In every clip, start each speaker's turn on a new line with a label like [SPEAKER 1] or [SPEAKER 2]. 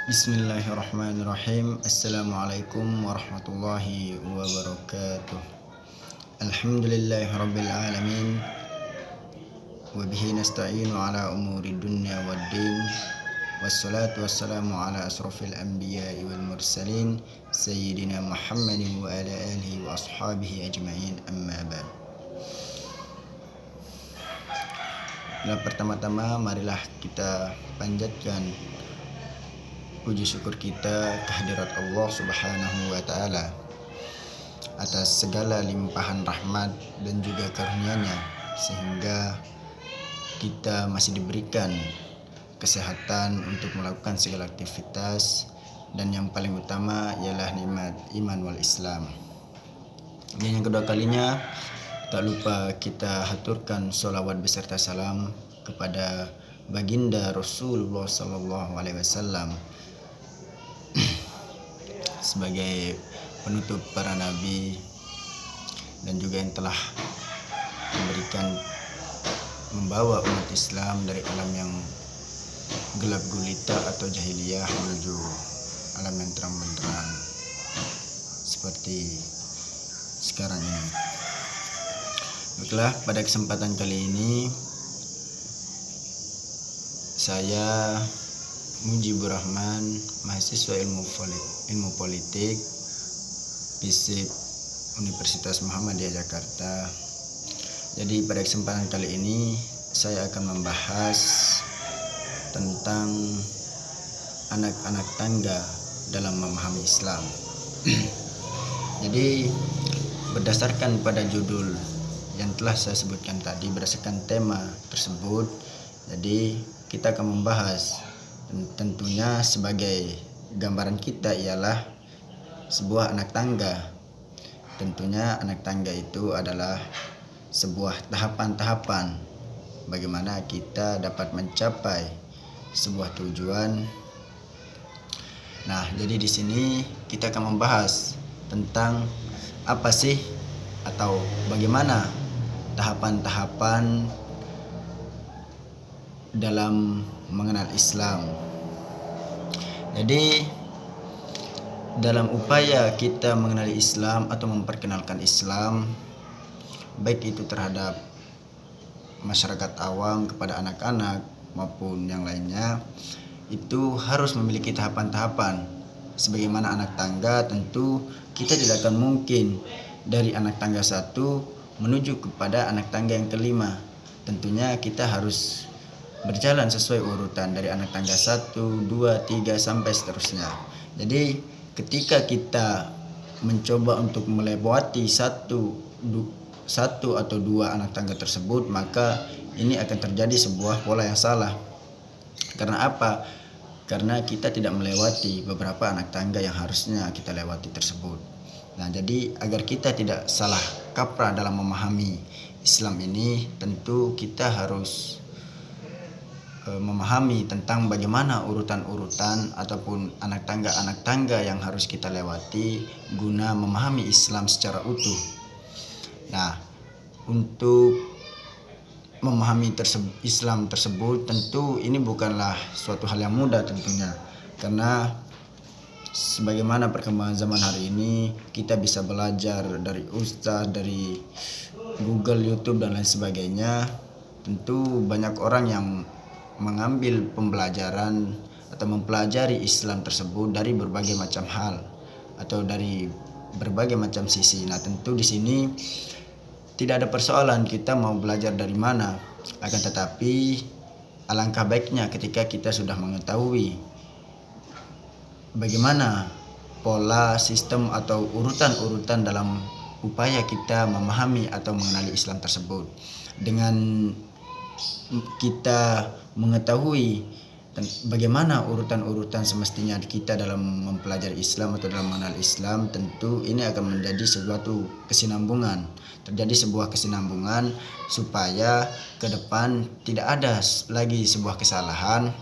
[SPEAKER 1] Bismillahirrahmanirrahim. Assalamualaikum warahmatullahi wabarakatuh. Alhamdulillahirabbil alamin. Wa bihi nasta'inu ala umuri dunya waddin. Wassalatu wassalamu ala asrofil anbiya'i wal mursalin sayyidina Muhammadin wa ala alihi wa ashabihi ajma'in, amma ba'd. Nah, pertama-tama marilah kita panjatkan puji syukur kita kehadirat Allah Subhanahu wa ta'ala atas segala limpahan rahmat dan juga karunia-Nya, sehingga kita masih diberikan kesehatan untuk melakukan segala aktivitas, dan yang paling utama ialah nikmat iman wal Islam. Dan yang kedua kalinya, tak lupa kita haturkan sholawat beserta salam kepada baginda Rasulullah Sallallahu Alaihi Wasallam sebagai penutup para nabi dan juga yang telah membawa umat Islam dari alam yang gelap gulita atau jahiliyah menuju alam yang terang benderang seperti sekarang ini. Baiklah, pada kesempatan kali ini saya Mujibur Rahman, mahasiswa ilmu politik FISIP Universitas Muhammadiyah Jakarta. Jadi pada kesempatan kali ini saya akan membahas tentang anak-anak tangga dalam memahami Islam. Jadi berdasarkan pada judul yang telah saya sebutkan tadi, berdasarkan tema tersebut, jadi kita akan membahas, tentunya sebagai gambaran kita ialah sebuah anak tangga. Tentunya anak tangga itu adalah sebuah tahapan-tahapan bagaimana kita dapat mencapai sebuah tujuan. Nah, jadi di sini kita akan membahas tentang apa sih atau bagaimana tahapan-tahapan dalam mengenal Islam. Jadi dalam upaya kita mengenali Islam atau memperkenalkan Islam, baik itu terhadap masyarakat awam kepada anak-anak maupun yang lainnya, itu harus memiliki tahapan-tahapan. Sebagaimana anak tangga, tentu kita tidak akan mungkin dari anak tangga satu menuju kepada anak tangga yang kelima. Tentunya kita harus berjalan sesuai urutan dari anak tangga 1, 2, 3 sampai seterusnya. Jadi ketika kita mencoba untuk melewati satu atau dua anak tangga tersebut, maka ini akan terjadi sebuah pola yang salah. Karena apa? Karena kita tidak melewati beberapa anak tangga yang harusnya kita lewati tersebut. Nah, jadi agar kita tidak salah kaprah dalam memahami Islam ini, tentu kita harus memahami tentang bagaimana urutan-urutan ataupun anak tangga yang harus kita lewati guna memahami Islam secara utuh. Nah, untuk memahami Islam tersebut, tentu ini bukanlah suatu hal yang mudah tentunya, karena sebagaimana perkembangan zaman hari ini, kita bisa belajar dari ustaz, dari Google, YouTube dan lain sebagainya. Tentu banyak orang yang mengambil pembelajaran atau mempelajari Islam tersebut dari berbagai macam hal atau dari berbagai macam sisi. Nah, tentu di sini tidak ada persoalan kita mau belajar dari mana, akan tetapi alangkah baiknya ketika kita sudah mengetahui bagaimana pola, sistem atau urutan-urutan dalam upaya kita memahami atau mengenali Islam tersebut. Dengan kita mengetahui bagaimana urutan-urutan semestinya kita dalam mempelajari Islam atau dalam mengenal Islam, tentu ini akan menjadi suatu kesinambungan, terjadi sebuah kesinambungan supaya ke depan tidak ada lagi sebuah kesalahan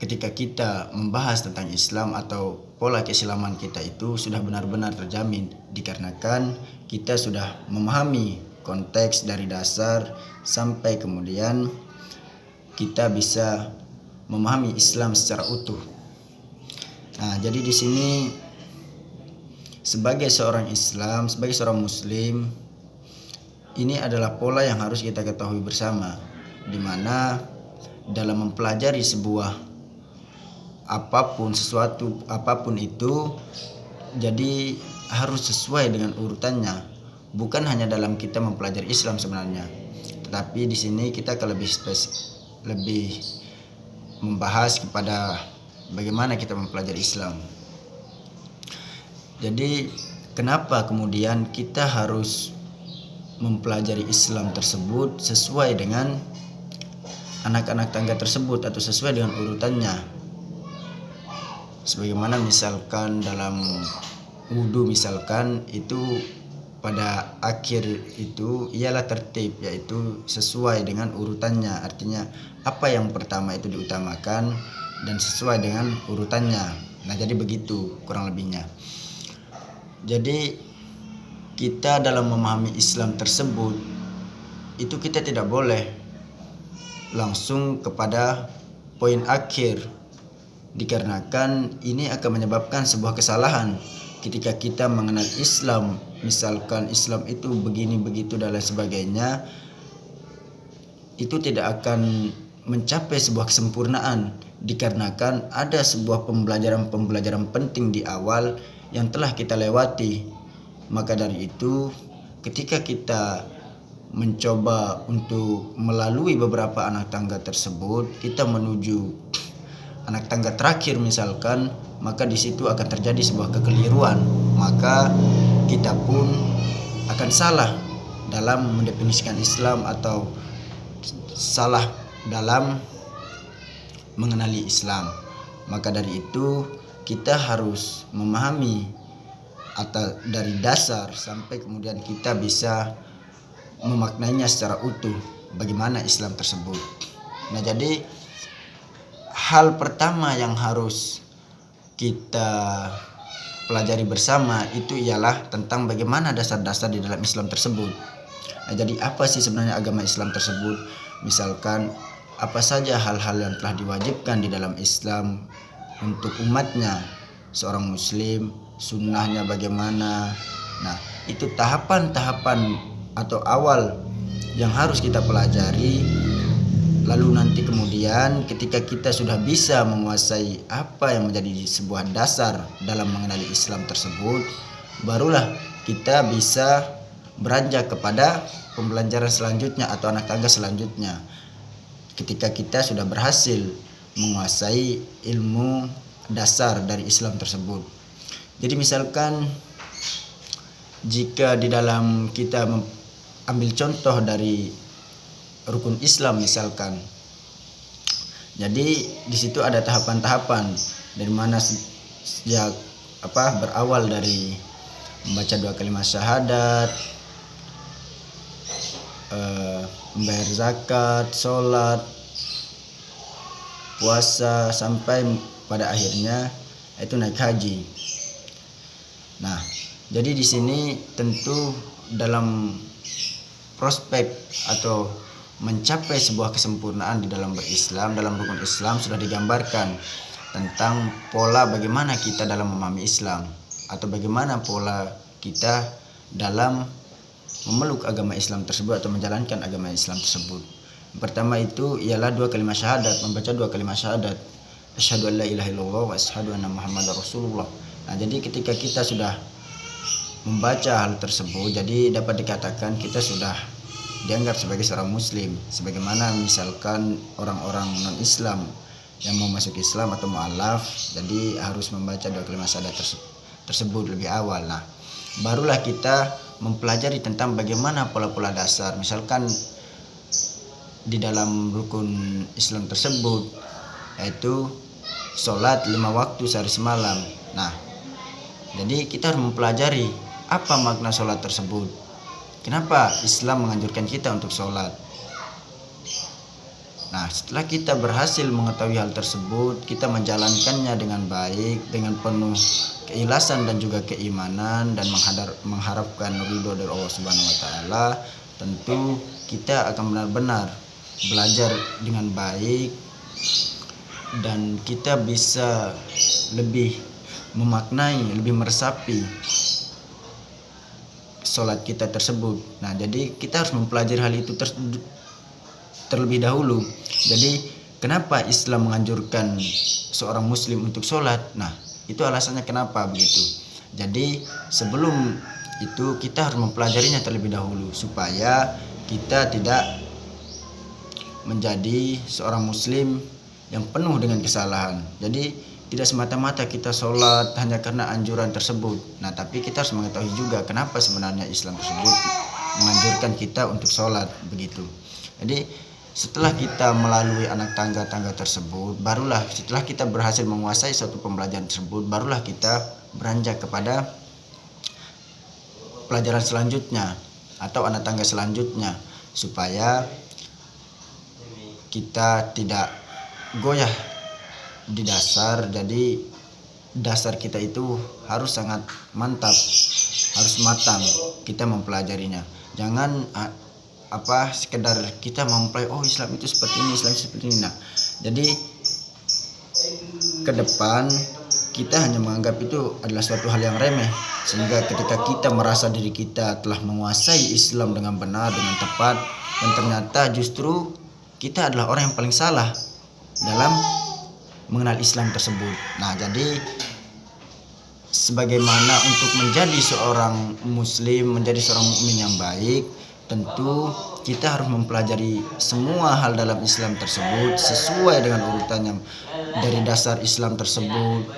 [SPEAKER 1] ketika kita membahas tentang Islam atau pola keislaman kita itu sudah benar-benar terjamin, dikarenakan kita sudah memahami konteks dari dasar sampai kemudian kita bisa memahami Islam secara utuh. Nah, jadi di sini sebagai seorang Islam, sebagai seorang Muslim, ini adalah pola yang harus kita ketahui bersama, di mana dalam mempelajari sebuah sesuatu apapun itu, jadi harus sesuai dengan urutannya. Bukan hanya dalam kita mempelajari Islam sebenarnya, tetapi di sini kita akan lebih membahas kepada bagaimana kita mempelajari Islam. Jadi kenapa kemudian kita harus mempelajari Islam tersebut sesuai dengan anak-anak tangga tersebut atau sesuai dengan urutannya. Sebagaimana misalkan dalam wudhu, misalkan itu pada akhir itu ialah tertib, yaitu sesuai dengan urutannya. Artinya apa yang pertama itu diutamakan dan sesuai dengan urutannya. Nah, jadi begitu kurang lebihnya. Jadi kita dalam memahami Islam tersebut itu kita tidak boleh langsung kepada poin akhir, dikarenakan ini akan menyebabkan sebuah kesalahan ketika kita mengenal Islam. Misalkan Islam itu begini begitu dan lain sebagainya, itu tidak akan mencapai sebuah kesempurnaan, dikarenakan ada sebuah pembelajaran penting di awal yang telah kita lewati. Maka dari itu, ketika kita mencoba untuk melalui beberapa anak tangga tersebut, kita menuju anak tangga terakhir misalkan, maka di situ akan terjadi sebuah kekeliruan. Maka kita pun akan salah dalam mendefinisikan Islam atau salah dalam mengenali Islam. Maka dari itu kita harus memahami atau dari dasar sampai kemudian kita bisa memaknainya secara utuh bagaimana Islam tersebut. Nah, jadi hal pertama yang harus kita pelajari bersama itu ialah tentang bagaimana dasar-dasar di dalam Islam tersebut. Nah, jadi apa sih sebenarnya agama Islam tersebut? Misalkan apa saja hal-hal yang telah diwajibkan di dalam Islam untuk umatnya, seorang Muslim, sunnahnya bagaimana. Nah, itu tahapan-tahapan atau awal yang harus kita pelajari. Lalu nanti kemudian ketika kita sudah bisa menguasai apa yang menjadi sebuah dasar dalam mengenali Islam tersebut, barulah kita bisa beranjak kepada pembelajaran selanjutnya atau anak tangga selanjutnya. Ketika kita sudah berhasil menguasai ilmu dasar dari Islam tersebut. Jadi misalkan jika di dalam kita ambil contoh dari rukun Islam misalkan. Jadi di situ ada tahapan-tahapan dari mana sejak berawal dari membaca 2 kalimat syahadat, membayar zakat, sholat, puasa, sampai pada akhirnya itu naik haji. Nah, jadi di sini tentu dalam prospek atau mencapai sebuah kesempurnaan di dalam berislam, dalam rukun Islam sudah digambarkan tentang pola bagaimana kita dalam memahami Islam atau bagaimana pola kita dalam memeluk agama Islam tersebut atau menjalankan agama Islam tersebut. Yang pertama itu ialah 2 kalimat syahadat, membaca 2 kalimat syahadat. Asyhadu an la ilaha illallah wa asyhadu anna Muhammadar Rasulullah. Nah, jadi ketika kita sudah membaca hal tersebut, jadi dapat dikatakan kita sudah dianggap sebagai seorang Muslim. Sebagaimana misalkan orang-orang non-Islam yang mau masuk Islam atau mu'alaf, jadi harus membaca 2 kalimat syahadat tersebut lebih awal. Nah, barulah kita mempelajari tentang bagaimana pola-pola dasar. Misalkan di dalam rukun Islam tersebut, yaitu sholat 5 waktu sehari semalam. Nah, jadi kita harus mempelajari apa makna sholat tersebut. Kenapa Islam menganjurkan kita untuk sholat? Nah, setelah kita berhasil mengetahui hal tersebut, kita menjalankannya dengan baik, dengan penuh keikhlasan dan juga keimanan, dan mengharapkan ridho dari Allah Subhanahu wa Ta'ala, tentu kita akan benar-benar belajar dengan baik dan kita bisa lebih memaknai, lebih meresapi sholat kita tersebut. Nah, jadi kita harus mempelajari hal itu terlebih dahulu. Jadi kenapa Islam menganjurkan seorang muslim untuk sholat? Nah, itu alasannya kenapa begitu. Jadi sebelum itu kita harus mempelajarinya terlebih dahulu supaya kita tidak menjadi seorang muslim yang penuh dengan kesalahan. Jadi tidak semata-mata kita sholat hanya karena anjuran tersebut. Nah, tapi kita harus mengetahui juga kenapa sebenarnya Islam tersebut menganjurkan kita untuk sholat begitu. Jadi setelah kita melalui anak tangga-tangga tersebut, barulah setelah kita berhasil menguasai suatu pembelajaran tersebut, barulah kita beranjak kepada pelajaran selanjutnya atau anak tangga selanjutnya, supaya kita tidak goyah di dasar. Jadi dasar kita itu harus sangat mantap, harus matang kita mempelajarinya. Jangan sekedar kita mempelajari, oh Islam itu seperti ini, Islam seperti ini. Nah, jadi ke depan kita hanya menganggap itu adalah suatu hal yang remeh, sehingga ketika kita merasa diri kita telah menguasai Islam dengan benar, dengan tepat, dan ternyata justru kita adalah orang yang paling salah dalam mengenal Islam tersebut. Nah, jadi sebagaimana untuk menjadi seorang muslim, menjadi seorang mukmin yang baik, tentu kita harus mempelajari semua hal dalam Islam tersebut sesuai dengan urutannya, dari dasar Islam tersebut,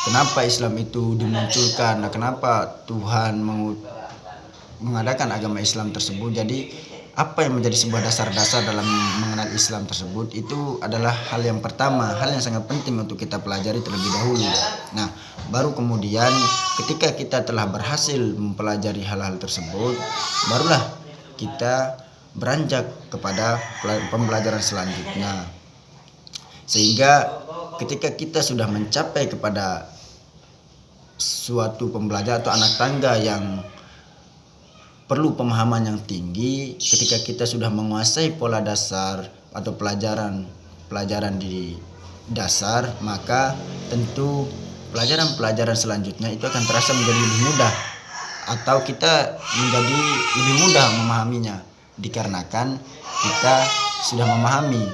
[SPEAKER 1] kenapa Islam itu dimunculkan, nah, kenapa Tuhan mengadakan agama Islam tersebut. Jadi apa yang menjadi sebuah dasar-dasar dalam mengenal Islam tersebut, itu adalah hal yang pertama, hal yang sangat penting untuk kita pelajari terlebih dahulu. Nah, baru kemudian ketika kita telah berhasil mempelajari hal-hal tersebut, barulah kita beranjak kepada pembelajaran selanjutnya. Sehingga ketika kita sudah mencapai kepada suatu pembelajaran atau anak tangga yang perlu pemahaman yang tinggi, ketika kita sudah menguasai pola dasar atau pelajaran di dasar, maka tentu pelajaran selanjutnya itu akan terasa menjadi lebih mudah, atau kita menjadi lebih mudah memahaminya, dikarenakan kita sudah memahami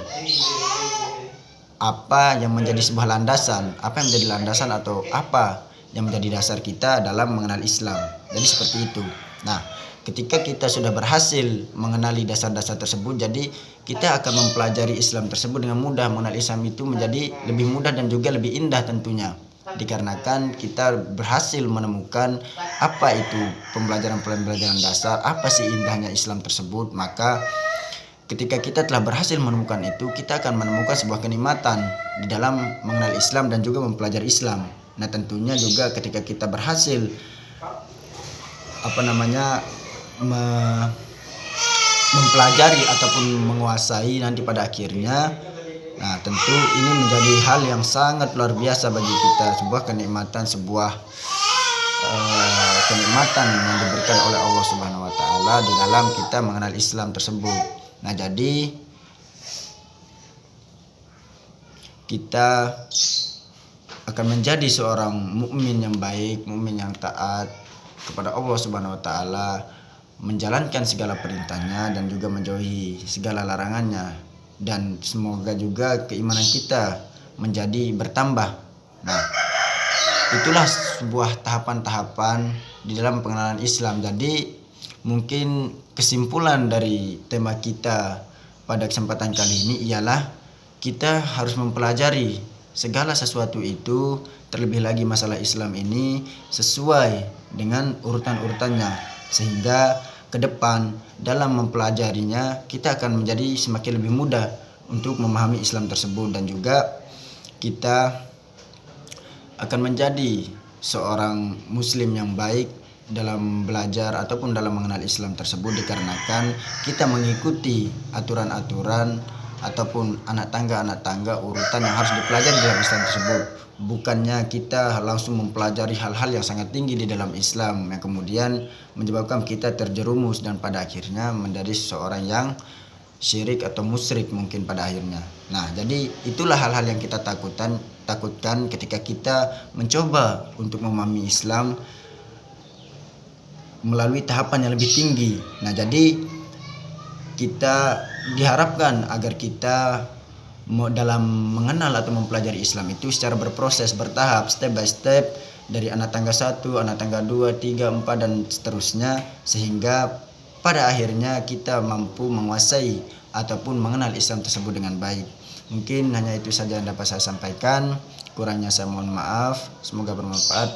[SPEAKER 1] apa yang menjadi sebuah landasan, apa yang menjadi landasan atau apa yang menjadi dasar kita dalam mengenal Islam. Jadi seperti itu. Nah, ketika kita sudah berhasil mengenali dasar-dasar tersebut, jadi kita akan mempelajari Islam tersebut dengan mudah. Mengenal Islam itu menjadi lebih mudah dan juga lebih indah tentunya, dikarenakan kita berhasil menemukan apa itu pembelajaran dasar, apa sih indahnya Islam tersebut. Maka ketika kita telah berhasil menemukan itu, kita akan menemukan sebuah kenikmatan di dalam mengenal Islam dan juga mempelajari Islam. Nah, tentunya juga ketika kita berhasil mempelajari ataupun menguasai nanti pada akhirnya, nah tentu ini menjadi hal yang sangat luar biasa bagi kita, sebuah kenikmatan, kenikmatan yang diberikan oleh Allah Subhanahu wa taala di dalam kita mengenal Islam tersebut. Nah, jadi kita akan menjadi seorang mukmin yang baik, mukmin yang taat kepada Allah Subhanahu wa taala, menjalankan segala perintahnya dan juga menjauhi segala larangannya, dan semoga juga keimanan kita menjadi bertambah. Nah, itulah sebuah tahapan-tahapan di dalam pengenalan Islam. Jadi mungkin kesimpulan dari tema kita pada kesempatan kali ini ialah kita harus mempelajari segala sesuatu itu, terlebih lagi masalah Islam ini, sesuai dengan urutan-urutannya, sehingga ke depan dalam mempelajarinya kita akan menjadi semakin lebih mudah untuk memahami Islam tersebut, dan juga kita akan menjadi seorang muslim yang baik dalam belajar ataupun dalam mengenal Islam tersebut, dikarenakan kita mengikuti aturan-aturan ataupun anak tangga urutan yang harus dipelajari dalam Islam tersebut. Bukannya kita langsung mempelajari hal-hal yang sangat tinggi di dalam Islam yang kemudian menyebabkan kita terjerumus dan pada akhirnya menjadi seseorang yang syirik atau musyrik mungkin pada akhirnya. Nah, jadi itulah hal-hal yang kita takutkan takutkan ketika kita mencoba untuk memahami Islam melalui tahapan yang lebih tinggi. Nah, jadi kita diharapkan agar kita dalam mengenal atau mempelajari Islam itu secara berproses, bertahap, step by step, dari anak tangga 1, anak tangga 2, 3, 4 dan seterusnya, sehingga pada akhirnya kita mampu menguasai ataupun mengenal Islam tersebut dengan baik. Mungkin hanya itu saja yang dapat saya sampaikan. Kurangnya saya mohon maaf. Semoga bermanfaat.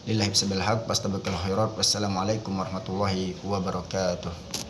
[SPEAKER 1] Lillahi bisabil haq, fastabiqul khairat. Wassalamualaikum warahmatullahi wabarakatuh.